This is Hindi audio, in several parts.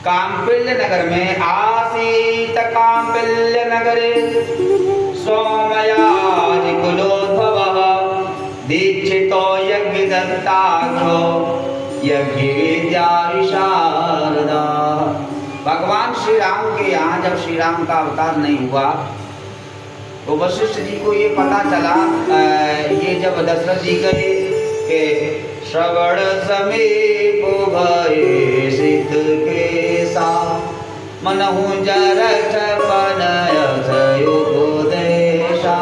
काम्पिल्य नगर में आसीत काम्पिल्य नगरे सोमयाजि कुलोद्भवः दीक्षितो यज्ञदत्ताख्यो यज्ञविद्या विशारदा। भगवान श्री राम के यहाँ जब श्री राम का अवतार नहीं हुआ तो वशिष्ठ जी को ये पता चला, ये जब दशरथ जी गए कि श्रवण समीप भये सिद्ध के सा मनहु जरठ पनयथ युगोदेशा।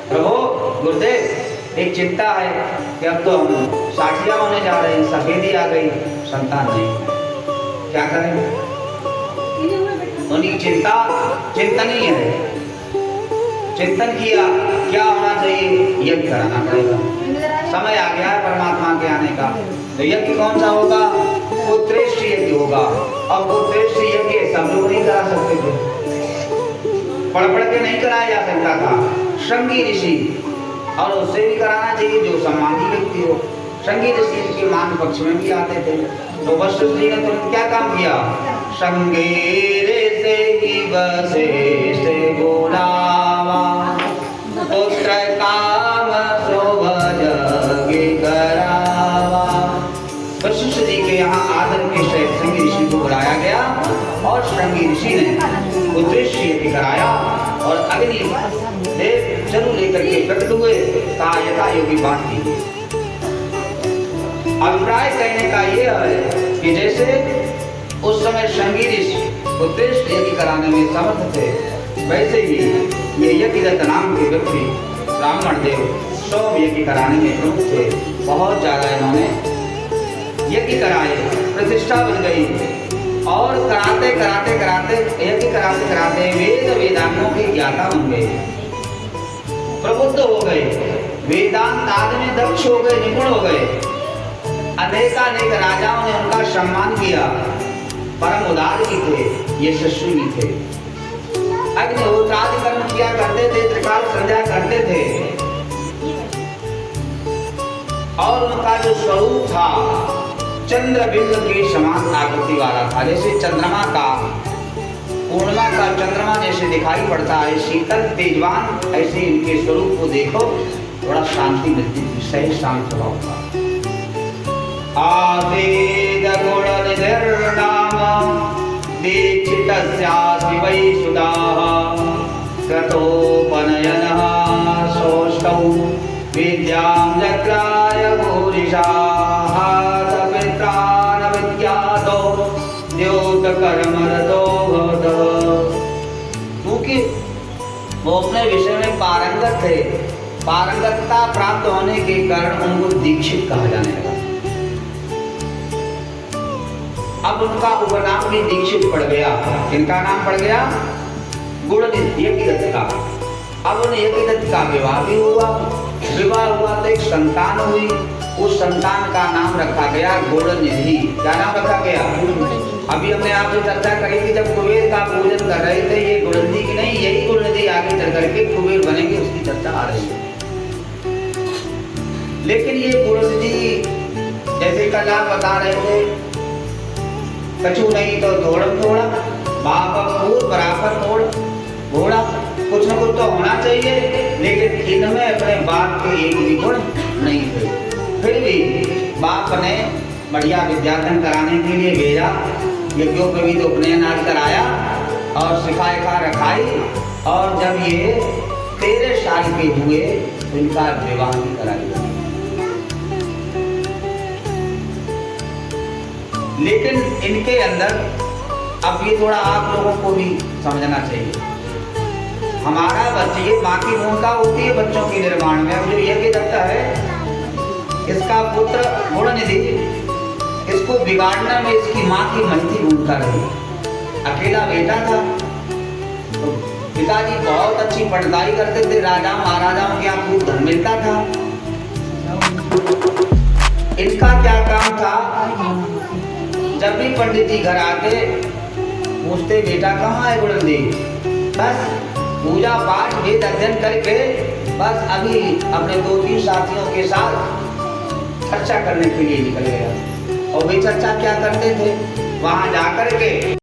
प्रभु गुरुदेव एक चिंता है कि अब तो हम साठिया होने जा रहे हैं, सफेदी आ गई, संतान नहीं, क्या करें? उनकी चिंतन ही है, चिंतन किया क्या होना चाहिए, यज्ञ कराना पड़ेगा। समय आ गया है परमात्मा के आने का, तो यज्ञ कौन सा होगा? पुत्रेष्ठ यज्ञ होगा। अब पुत्रेष्ठ यज्ञ सब लोग नहीं करा सकते थे, पढ़ के नहीं कराया जा सकता था। श्रृंगी ऋषि, और उससे भी कराना चाहिए जो सम्मानी व्यक्ति हो। श्रृंगी ऋषि के मान पक्ष में भी आते थे। तो वशिष्ठ जी ने तुरंत क्या काम किया? श्रृंगेरे से ही वशिष्ठ बोलावा पुत्र काम शोभज करावा। वशिष्ठ जी के यहाँ आदर के सहित श्रृंगी ऋषि को बुलाया गया और श्रृंगी ऋषि ने पुत्रेष्ठ यज्ञ कराया और अग्नि देव जरू लेकर के प्रकट हुए, कहा यथा योगी बात की। अभिप्राय कहने का ये है कि जैसे उस समय श्रृंगी ऋषि पुत्रेष्ठ यज्ञ कराने में समर्थ थे, वैसे ही ये यज्ञदत्त नाम के व्यक्ति ब्राह्मण देव सोम यज्ञ कराने में प्रमुख थे। बहुत ज्यादा इन्होंने यज्ञ कराए, प्रतिष्ठा बन गई और कराते यज्ञ कराते वेद वेदांगों के ज्ञाता बन गए, प्रबुद्ध हो गए, वेदांत आदि में दक्ष हो गए, निपुण हो गए। अनेकानेक राजाओं ने उनका सम्मान किया, परम उदार भी थे, यशस्वी भी थे। अग्निहोत्रादि कर्म किया करते थे, त्रिकाल संध्या करते थे और उनका जो स्वरूप था चंद्रबिंब के समान आकृति वाला था। जैसे चंद्रमा का, पूर्णिमा का चंद्रमा जैसे दिखाई पड़ता है, शीतल तेजवान, ऐसे इनके स्वरूप को देखो, बड़ा शांति मिलती थी, सही शांत स्वभाव था। आवेद गुण निधर्नाम दीक्षितस्यास्ति वै सुदाः क्रतोपनयनः सोष्टौ विद्यां जग्राय भूरिशाः तपित्रान विद्यातो द्योतकर्मरतो भवतः। क्योंकि वो अपने विषय में पारंगत थे, पारंगतता प्राप्त होने के कारण उनको दीक्षित कहा जाने लगा। अब उनका उपनाम भी दीक्षित पड़ गया। किनका नाम पड़ गया? यज्ञदत्त का। अब उन यज्ञदत्त का विवाह भी हुआ, विवाह हुआ तो एक संतान हुई, उस संतान का नाम रखा गया गुणनिधि। क्या नाम रखा गया? अभी हमने आपसे चर्चा करी कि जब कुबेर का पूजन कर रहे थे, ये गुणनिधि की नहीं, यही गुणनिधि आगे चल करके कुबेर बनेंगे, उसकी चर्चा आ रही है। लेकिन ये गुणनिधि जैसे कल आप बता रहे थे, कछु नहीं तो थोड़म थोड़ा, बाप खूब बराबर मोड़ घोड़ा, कुछ न कुछ तो होना चाहिए, लेकिन इनमें अपने बाप के एक भी गुण नहीं थे। फिर भी बाप ने बढ़िया विद्याधन कराने के लिए भेजा, यज्ञों पे भी तो उपनयन आदि कराया और सिखाए रखाई, और जब ये 13 साल के हुए तो इनका विवाह भी करा दिया। लेकिन इनके अंदर अब ये थोड़ा आप लोगों को भी समझना चाहिए, हमारा बच्चे माँ की भूमिका होती है बच्चों के निर्माण में। अब जो यज्ञदत्त है, इसका पुत्र गुणनिधि, इसको बिगाड़ने में इसकी माँ की महती भूमिका रही। अकेला बेटा था, तो पिताजी बहुत अच्छी पढ़ाई करते थे, राजा महाराजाओं के यहाँ खूब धन मिलता था। इनका क्या काम था? जब भी पंडित जी घर आते पूछते, बेटा कहाँ है गुणनिधि? बस पूजा पाठ वेद अध्ययन करके बस अभी अपने 2-3 साथियों के साथ चर्चा करने के लिए निकल गया। और वे चर्चा क्या करते थे? वहां जाकर के